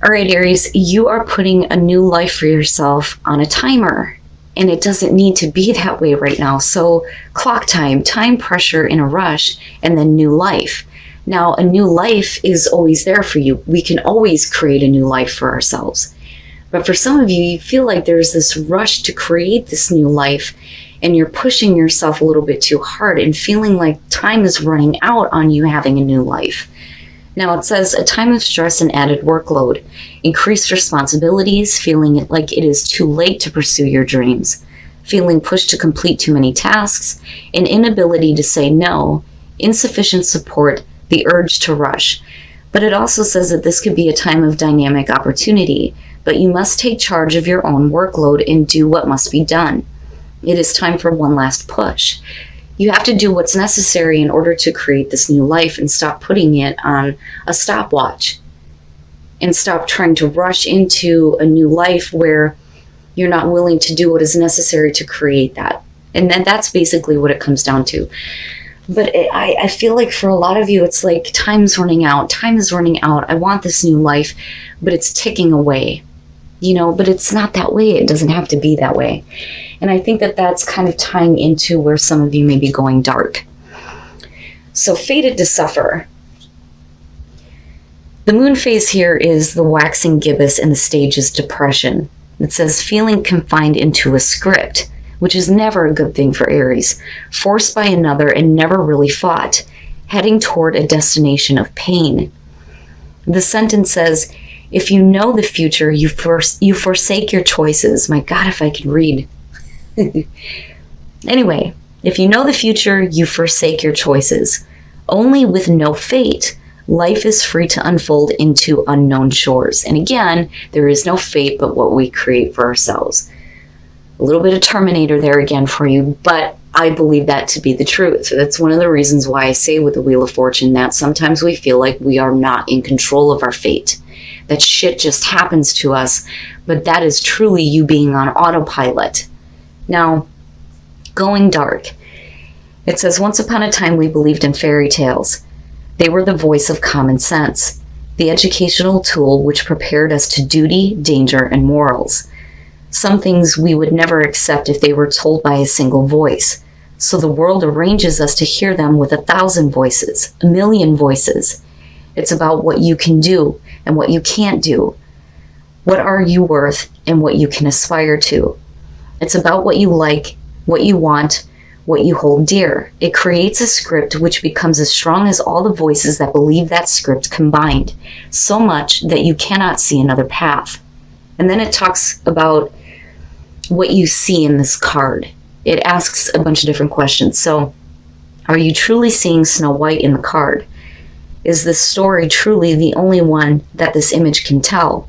All right, Aries, you are putting a new life for yourself on a timer, and it doesn't need to be that way right now. So clock time, time pressure in a rush, and then new life. Now, a new life is always there for you. We can always create a new life for ourselves. But for some of you, you feel like there's this rush to create this new life, and you're pushing yourself a little bit too hard and feeling like time is running out on you having a new life. Now it says a time of stress and added workload, increased responsibilities, feeling like it is too late to pursue your dreams, feeling pushed to complete too many tasks, an inability to say no, insufficient support, the urge to rush. But it also says that this could be a time of dynamic opportunity, but you must take charge of your own workload and do what must be done. It is time for one last push. You have to do what's necessary in order to create this new life and stop putting it on a stopwatch and stop trying to rush into a new life where you're not willing to do what is necessary to create that. And then that's basically what it comes down to. But I feel like for a lot of you, it's like time's running out. Time is running out. I want this new life, but it's ticking away. But it's not that way. It doesn't have to be that way. And I think that that's kind of tying into where some of you may be going dark. So fated to suffer. The moon phase here is the waxing gibbous and the stage is depression. It says feeling confined into a script, which is never a good thing for Aries. Forced by another and never really fought, heading toward a destination of pain. The sentence says, if you know the future, you forsake your choices. My God, if I could read. Anyway, if you know the future, you forsake your choices. Only with no fate, life is free to unfold into unknown shores. And again, there is no fate but what we create for ourselves. A little bit of Terminator there again for you, but I believe that to be the truth. That's one of the reasons why I say with the Wheel of Fortune that sometimes we feel like we are not in control of our fate. That shit just happens to us, but that is truly you being on autopilot. Now, going dark. It says, once upon a time we believed in fairy tales. They were the voice of common sense, the educational tool which prepared us to duty, danger, and morals. Some things we would never accept if they were told by a single voice. So the world arranges us to hear them with 1,000 voices, 1,000,000 voices. It's about what you can do and what you can't do. What are you worth and what you can aspire to. It's about what you like, what you want, what you hold dear. It creates a script which becomes as strong as all the voices that believe that script combined, so much that you cannot see another path. And then it talks about what you see in this card. It asks a bunch of different questions. So, are you truly seeing Snow White in the card? Is this story truly the only one that this image can tell?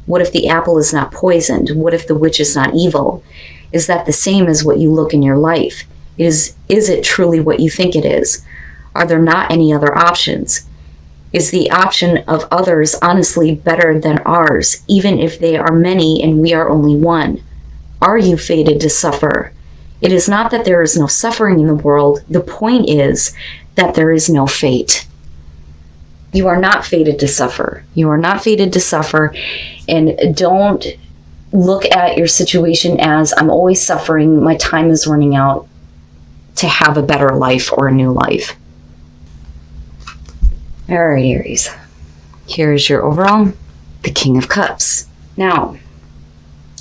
What if the apple is not poisoned? What if the witch is not evil? Is that the same as what you look in your life? Is it truly what you think it is? Are there not any other options? Is the option of others honestly better than ours, even if they are many and we are only one? Are you fated to suffer? It is not that there is no suffering in the world. The point is that there is no fate. You are not fated to suffer. You are not fated to suffer. And don't look at your situation as I'm always suffering. My time is running out to have a better life or a new life. All right, Aries. Here's your overall, the King of Cups. Now,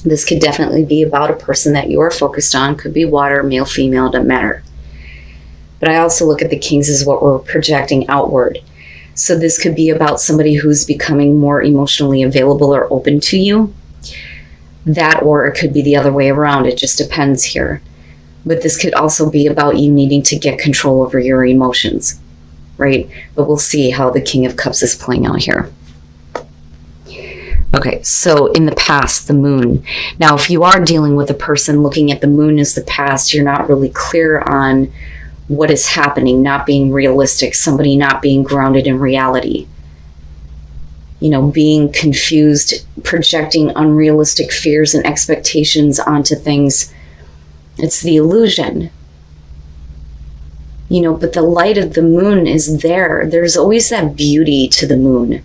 this could definitely be about a person that you are focused on. Could be water, male, female, doesn't matter. But I also look at the Kings as what we're projecting outward. So this could be about somebody who's becoming more emotionally available or open to you. That, or it could be the other way around. It just depends here. But this could also be about you needing to get control over your emotions, right? But we'll see how the King of Cups is playing out here. Okay, so in the past, the moon. Now, if you are dealing with a person looking at the moon as the past, you're not really clear on what is happening, not being realistic, somebody not being grounded in reality. Being confused, projecting unrealistic fears and expectations onto things. It's the illusion. But the light of the moon is there. There's always that beauty to the moon.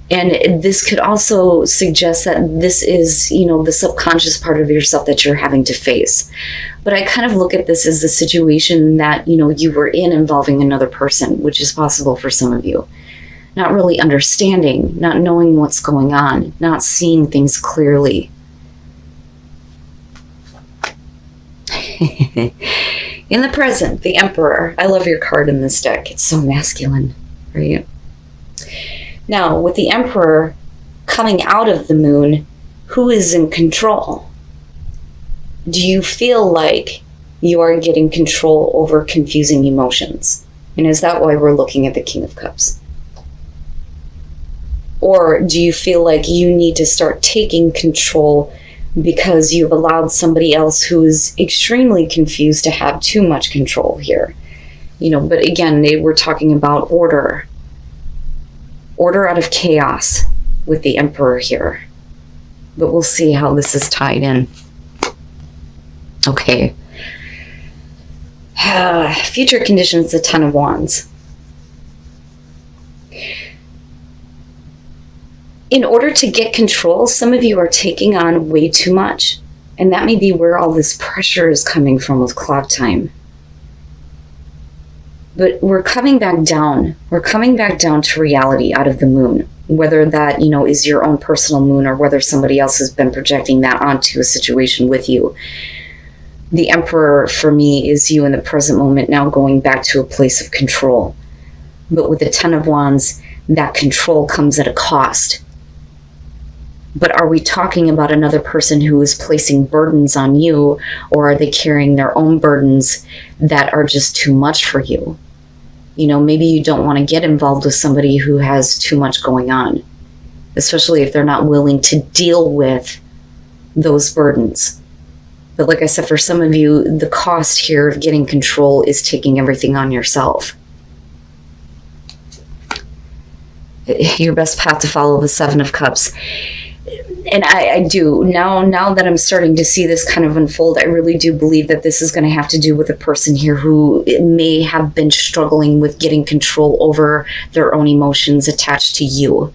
And this could also suggest that this is, the subconscious part of yourself that you're having to face. But I kind of look at this as a situation that, you were in involving another person, which is possible for some of you. Not really understanding, not knowing what's going on, not seeing things clearly. In the present, the Emperor. I love your card in this deck. It's so masculine, right? Now, with the Emperor coming out of the Moon, who is in control? Do you feel like you are getting control over confusing emotions? And is that why we're looking at the King of Cups? Or do you feel like you need to start taking control because you've allowed somebody else who is extremely confused to have too much control here? But again, we're talking about order. Order out of chaos with the Emperor here. But we'll see how this is tied in. Okay. Future conditions, the Ten of Wands. In order to get control, some of you are taking on way too much. And that may be where all this pressure is coming from with clock time. But we're coming back down. We're coming back down to reality out of the Moon. Whether that, is your own personal moon or whether somebody else has been projecting that onto a situation with you. The Emperor, for me, is you in the present moment now going back to a place of control. But with the Ten of Wands, that control comes at a cost. But are we talking about another person who is placing burdens on you, or are they carrying their own burdens that are just too much for you? Maybe you don't want to get involved with somebody who has too much going on, especially if they're not willing to deal with those burdens. But like I said, for some of you, the cost here of getting control is taking everything on yourself. Your best path to follow, the Seven of Cups. And I do. Now that I'm starting to see this kind of unfold, I really do believe that this is going to have to do with a person here who may have been struggling with getting control over their own emotions attached to you.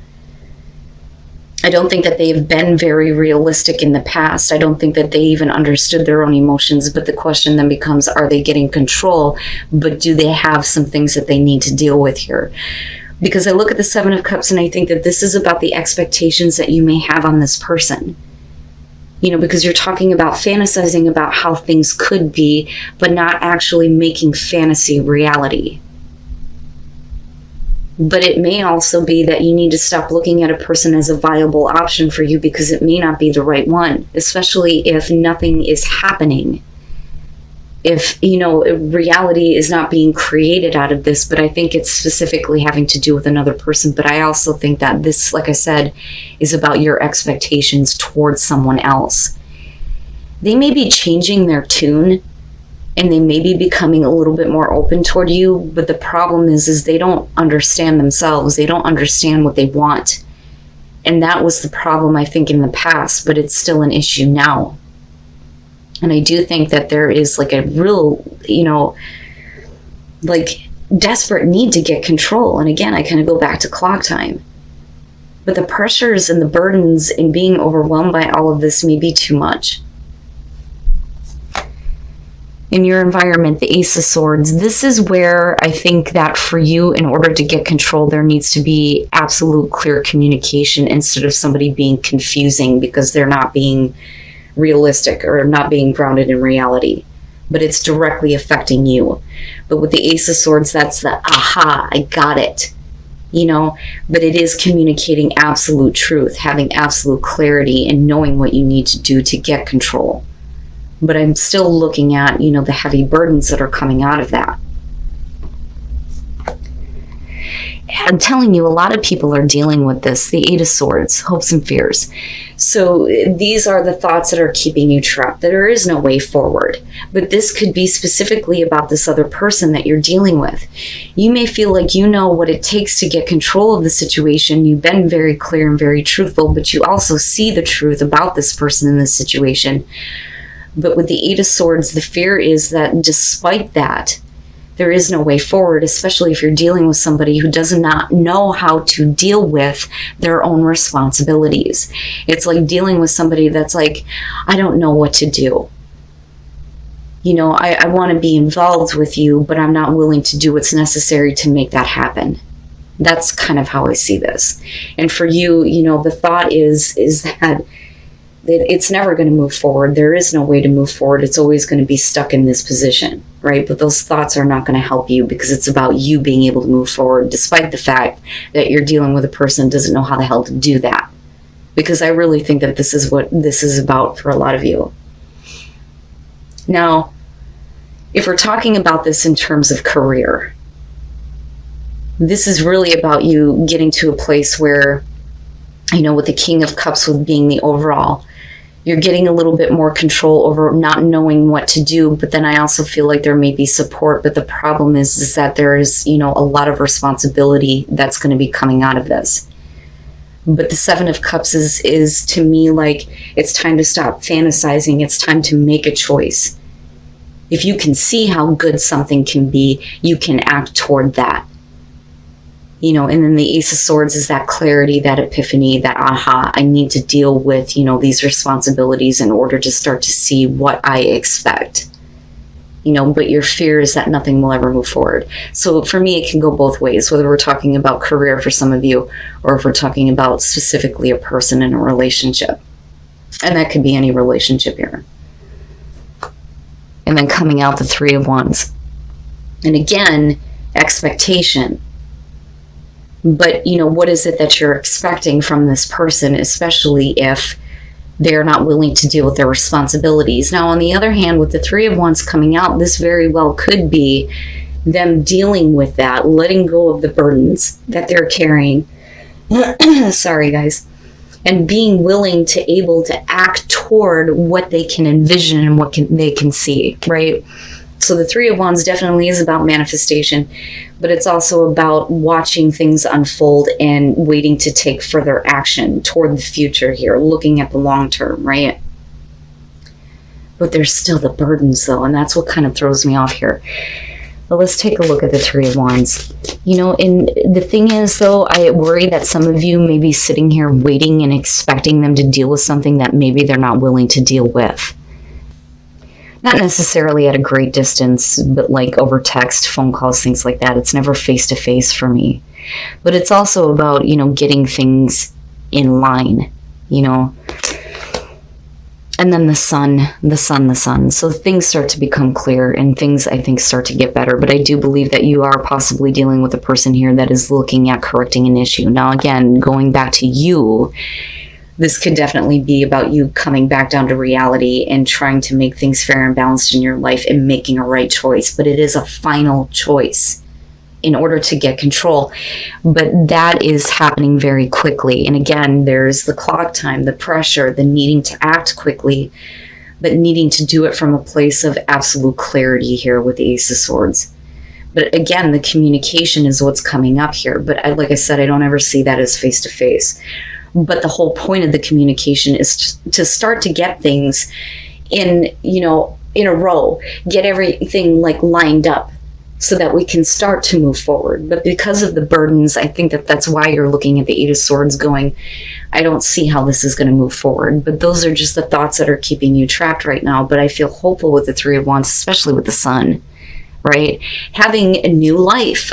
I don't think that they've been very realistic in the past. I don't think that they even understood their own emotions. But the question then becomes, are they getting control? But do they have some things that they need to deal with here? Because I look at the Seven of Cups and I think that this is about the expectations that you may have on this person. Because you're talking about fantasizing about how things could be, but not actually making fantasy reality. But it may also be that you need to stop looking at a person as a viable option for you because it may not be the right one, especially if nothing is happening. If, reality is not being created out of this, but I think it's specifically having to do with another person. But I also think that this, like I said, is about your expectations towards someone else. They may be changing their tune and they may be becoming a little bit more open toward you, but the problem is they don't understand themselves. They don't understand what they want. And that was the problem, I think, in the past, but it's still an issue now. And I do think that there is like a real, desperate need to get control. And again, I kind of go back to clock time. But the pressures and the burdens and being overwhelmed by all of this may be too much. In your environment, the Ace of Swords, this is where I think that for you, in order to get control, there needs to be absolute clear communication instead of somebody being confusing because they're not being realistic or not being grounded in reality, but it's directly affecting you. But with the Ace of Swords, that's the aha, I got it, but it is communicating absolute truth, having absolute clarity and knowing what you need to do to get control. But I'm still looking at, the heavy burdens that are coming out of that. I'm telling you, a lot of people are dealing with this, the Eight of Swords, hopes and fears. So these are the thoughts that are keeping you trapped. There is no way forward. But this could be specifically about this other person that you're dealing with. You may feel like you know what it takes to get control of the situation. You've been very clear and very truthful, but you also see the truth about this person in this situation. But with the Eight of Swords, the fear is that despite that, there is no way forward, especially if you're dealing with somebody who does not know how to deal with their own responsibilities. It's like dealing with somebody that's like, I don't know what to do. You know, I want to be involved with you, but I'm not willing to do what's necessary to make that happen. That's kind of how I see this. And for you, you know, the thought is that it's never going to move forward. There is no way to move forward. It's always going to be stuck in this position, right? But those thoughts are not going to help you, because it's about you being able to move forward, despite the fact that you're dealing with a person who doesn't know how the hell to do that. Because I really think that this is what this is about for a lot of you. Now, if we're talking about this in terms of career, this is really about you getting to a place where, you know, with the King of Cups, with being the overall, you're getting a little bit more control over not knowing what to do. But then I also feel like there may be support. But the problem is that there is, you know, a lot of responsibility that's going to be coming out of this. But the Seven of Cups is to me like, it's time to stop fantasizing. It's time to make a choice. If you can see how good something can be, you can act toward that. You know, and then the Ace of Swords is that clarity, that epiphany, that aha, I need to deal with, you know, these responsibilities in order to start to see what I expect. You know, but your fear is that nothing will ever move forward. So for me, it can go both ways, whether we're talking about career for some of you, or if we're talking about specifically a person in a relationship. And that could be any relationship here. And then coming out the Three of Wands. And again, expectation. But, you know, what is it that you're expecting from this person, especially if they're not willing to deal with their responsibilities? Now, on the other hand, with the Three of Wands coming out, this very well could be them dealing with that, letting go of the burdens that they're carrying. Sorry, guys. And being willing to able to act toward what they can envision and what they can see, right? So the Three of Wands definitely is about manifestation, but it's also about watching things unfold and waiting to take further action toward the future here, looking at the long term, right? But there's still the burdens though, and that's what kind of throws me off here. But let's take a look at the Three of Wands. You know, and the thing is though, I worry that some of you may be sitting here waiting and expecting them to deal with something that maybe they're not willing to deal with. Not necessarily at a great distance, but like over text, phone calls, things like that. It's never face to face for me. But it's also about, you know, getting things in line, you know. And then the sun. So things start to become clear and things, I think, start to get better. But I do believe that you are possibly dealing with a person here that is looking at correcting an issue. Now, again, going back to you, this could definitely be about you coming back down to reality and trying to make things fair and balanced in your life and making a right choice. But it is a final choice in order to get control. But that is happening very quickly. And again, there's the clock time, the pressure, the needing to act quickly, but needing to do it from a place of absolute clarity here with the Ace of Swords. But again, the communication is what's coming up here. But like I said, I don't ever see that as face to face. But the whole point of the communication is to start to get things in, you know, in a row, get everything like lined up so that we can start to move forward. But because of the burdens, I think that that's why you're looking at the Eight of Swords going, I don't see how this is going to move forward. But those are just the thoughts that are keeping you trapped right now. But I feel hopeful with the Three of Wands, especially with the Sun, right? Having a new life,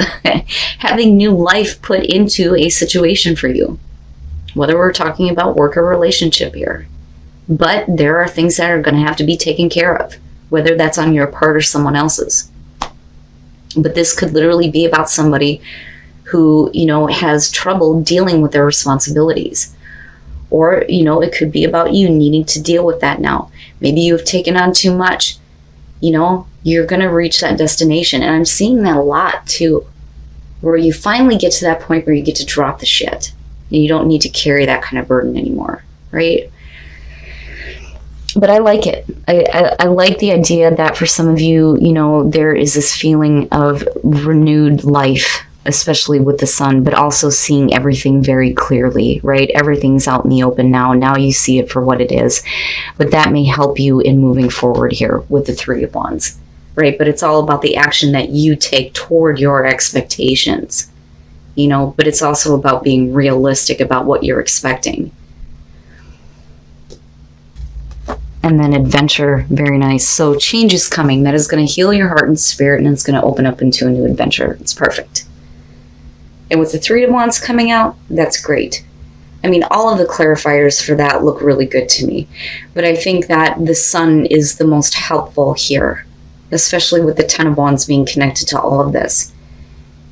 having new life put into a situation for you. Whether we're talking about work or relationship here. But there are things that are going to have to be taken care of, whether that's on your part or someone else's. But this could literally be about somebody who, you know, has trouble dealing with their responsibilities. Or, you know, it could be about you needing to deal with that now. Maybe you've taken on too much. You know, you're going to reach that destination. And I'm seeing that a lot too, where you finally get to that point where you get to drop the shit. And you don't need to carry that kind of burden anymore, right? But I like it. I like the idea that for some of you, you know, there is this feeling of renewed life, especially with the Sun, but also seeing everything very clearly, right? Everything's out in the open now. Now you see it for what it is. But that may help you in moving forward here with the Three of Wands, right? But it's all about the action that you take toward your expectations, but it's also about being realistic about what you're expecting. And then adventure, very nice. So change is coming. That is going to heal your heart and spirit, and it's going to open up into a new adventure. It's perfect. And with the Three of Wands coming out, that's great. I mean, all of the clarifiers for that look really good to me. But I think that the Sun is the most helpful here, especially with the Ten of Wands being connected to all of this.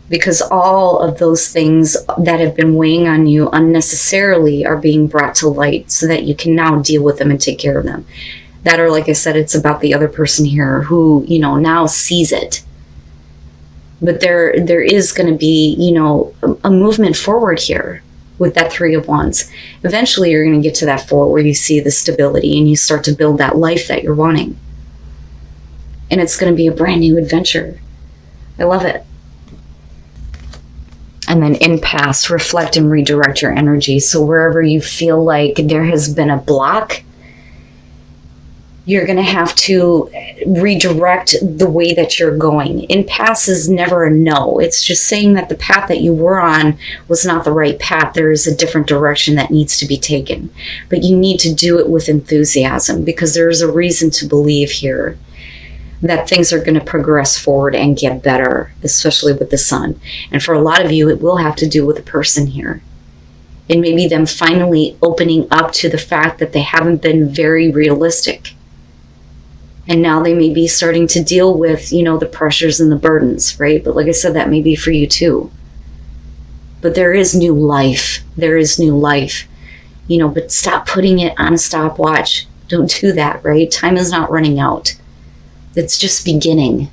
Because all of those things that have been weighing on you unnecessarily are being brought to light so that you can now deal with them and take care of them. That, or like I said, it's about the other person here who, now sees it. But there is going to be, a movement forward here with that Three of Wands. Eventually you're going to get to that Four where you see the stability and you start to build that life that you're wanting. And it's going to be a brand new adventure. I love it. And then impasse, reflect and redirect your energy. So wherever you feel like there has been a block, you're going to have to redirect the way that you're going. Impasse is never a no. It's just saying that the path that you were on was not the right path. There is a different direction that needs to be taken. But you need to do it with enthusiasm, because there is a reason to believe here that things are going to progress forward and get better, especially with the Sun. And for a lot of you, it will have to do with a person here. And maybe them finally opening up to the fact that they haven't been very realistic. And now they may be starting to deal with, the pressures and the burdens, right? But like I said, that may be for you too. But there is new life. There is new life. But stop putting it on a stopwatch. Don't do that, right? Time is not running out. It's just beginning.